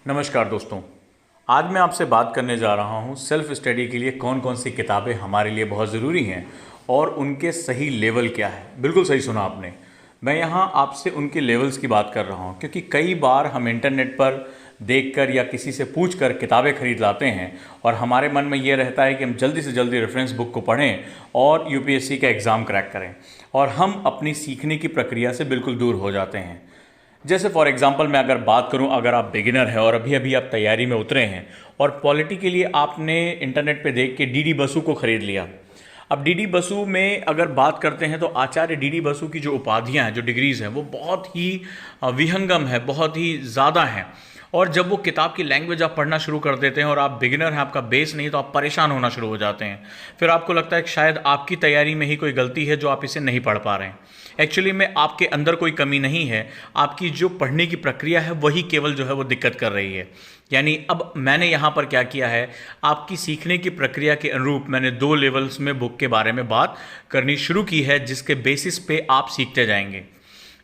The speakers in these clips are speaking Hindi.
नमस्कार दोस्तों। आज मैं आपसे बात करने जा रहा हूँ सेल्फ स्टडी के लिए कौन कौन सी किताबें हमारे लिए बहुत ज़रूरी हैं और उनके सही लेवल क्या है। बिल्कुल सही सुना आपने। मैं यहाँ आपसे उनके लेवल्स की बात कर रहा हूँ क्योंकि कई बार हम इंटरनेट पर देखकर या किसी से पूछकर किताबें खरीद लाते हैं और हमारे मन में ये रहता है कि हम जल्दी से जल्दी रेफरेंस बुक को पढ़ें और यूपीएससी का एग्ज़ाम क्रैक करें, और हम अपनी सीखने की प्रक्रिया से बिल्कुल दूर हो जाते हैं। जैसे फॉर एग्जांपल मैं अगर बात करूं, अगर आप बिगिनर हैं और अभी अभी आप तैयारी में उतरे हैं और पॉलिटी के लिए आपने इंटरनेट पे देख के डीडी बसु को ख़रीद लिया। अब डीडी बसु में अगर बात करते हैं तो आचार्य डीडी बसु की जो उपाधियां हैं, जो डिग्रीज़ हैं, वो बहुत ही विहंगम है, बहुत ही ज़्यादा हैं। और जब वो किताब की लैंग्वेज आप पढ़ना शुरू कर देते हैं और आप बिगिनर हैं, आपका बेस नहीं, तो आप परेशान होना शुरू हो जाते हैं। फिर आपको लगता है कि शायद आपकी तैयारी में ही कोई गलती है जो आप इसे नहीं पढ़ पा रहे हैं। एक्चुअली में आपके अंदर कोई कमी नहीं है, आपकी जो पढ़ने की प्रक्रिया है वही केवल जो है वो दिक्कत कर रही है। यानी अब मैंने यहाँ पर क्या किया है, आपकी सीखने की प्रक्रिया के अनुरूप मैंने 2 लेवल्स में बुक के बारे में बात करनी शुरू की है, जिसके बेसिस पे आप सीखते जाएंगे।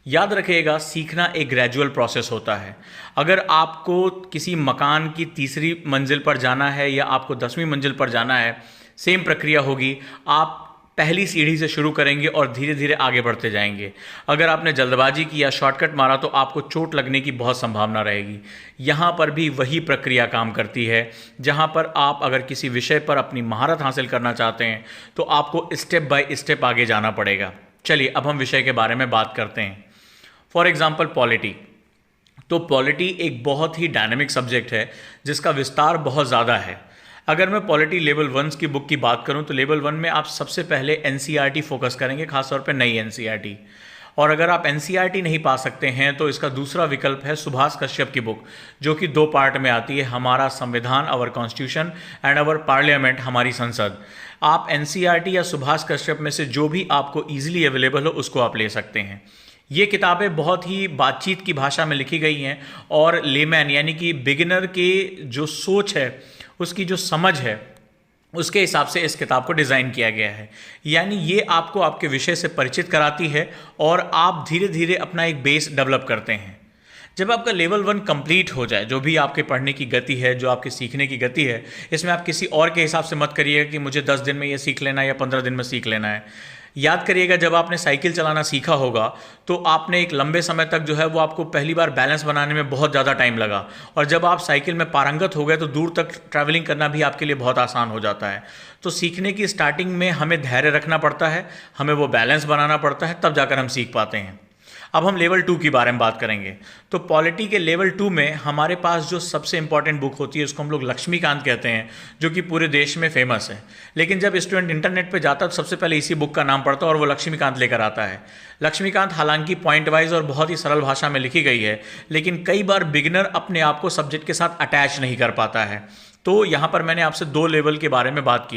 याद रखिएगा, सीखना एक ग्रेजुअल प्रोसेस होता है। अगर आपको किसी मकान की तीसरी मंजिल पर जाना है या आपको 10वीं मंजिल पर जाना है, सेम प्रक्रिया होगी। आप पहली सीढ़ी से शुरू करेंगे और धीरे धीरे आगे बढ़ते जाएंगे। अगर आपने जल्दबाजी की या शॉर्टकट मारा तो आपको चोट लगने की बहुत संभावना रहेगी। यहाँ पर भी वही प्रक्रिया काम करती है, जहाँ पर आप अगर किसी विषय पर अपनी महारत हासिल करना चाहते हैं तो आपको स्टेप बाय स्टेप आगे जाना पड़ेगा। चलिए अब हम विषय के बारे में बात करते हैं। For example polity. तो पॉलिटी एक बहुत ही डायनेमिक सब्जेक्ट है जिसका विस्तार बहुत ज़्यादा है। अगर मैं पॉलिटी लेवल 1 की बुक की बात करूं तो लेवल 1 में आप सबसे पहले एनसीईआरटी फोकस करेंगे, खासतौर पे नई एनसीईआरटी। और अगर आप एनसीईआरटी नहीं पा सकते हैं तो इसका दूसरा विकल्प है सुभाष कश्यप की बुक, जो कि 2 पार्ट में आती है, हमारा संविधान, our constitution, and our parliament, हमारी संसद। आप एनसीईआरटी या सुभाष कश्यप में से जो भी आपको ईजिली अवेलेबल हो उसको आप ले सकते हैं। ये किताबें बहुत ही बातचीत की भाषा में लिखी गई हैं और लेमैन यानी कि बिगिनर के जो सोच है, उसकी जो समझ है, उसके हिसाब से इस किताब को डिज़ाइन किया गया है। यानी ये आपको आपके विषय से परिचित कराती है और आप धीरे धीरे अपना एक बेस डेवलप करते हैं। जब आपका लेवल 1 कंप्लीट हो जाए, जो भी आपके पढ़ने की गति है, जो आपके सीखने की गति है, इसमें आप किसी और के हिसाब से मत करिएगा कि मुझे 10 दिन में ये सीख लेना है या 15 दिन में सीख लेना है। याद करिएगा, जब आपने साइकिल चलाना सीखा होगा तो आपने एक लंबे समय तक जो है वो आपको पहली बार बैलेंस बनाने में बहुत ज़्यादा टाइम लगा, और जब आप साइकिल में पारंगत हो गए तो दूर तक ट्रैवलिंग करना भी आपके लिए बहुत आसान हो जाता है। तो सीखने की स्टार्टिंग में हमें धैर्य रखना पड़ता है, हमें वो बैलेंस बनाना पड़ता है, तब जाकर हम सीख पाते हैं। अब हम लेवल 2 के बारे में बात करेंगे। तो पॉलिटी के लेवल 2 में हमारे पास जो सबसे इंपॉर्टेंट बुक होती है उसको हम लोग लक्ष्मीकांत कहते हैं, जो कि पूरे देश में फेमस है। लेकिन जब स्टूडेंट इंटरनेट पे जाता है तो सबसे पहले इसी बुक का नाम पढ़ता है और वो लक्ष्मीकांत लेकर आता है। लक्ष्मीकांत हालांकि पॉइंट वाइज और बहुत ही सरल भाषा में लिखी गई है, लेकिन कई बार बिगिनर अपने आप को सब्जेक्ट के साथ अटैच नहीं कर पाता है। तो यहाँ पर मैंने आपसे 2 लेवल के बारे में बात की।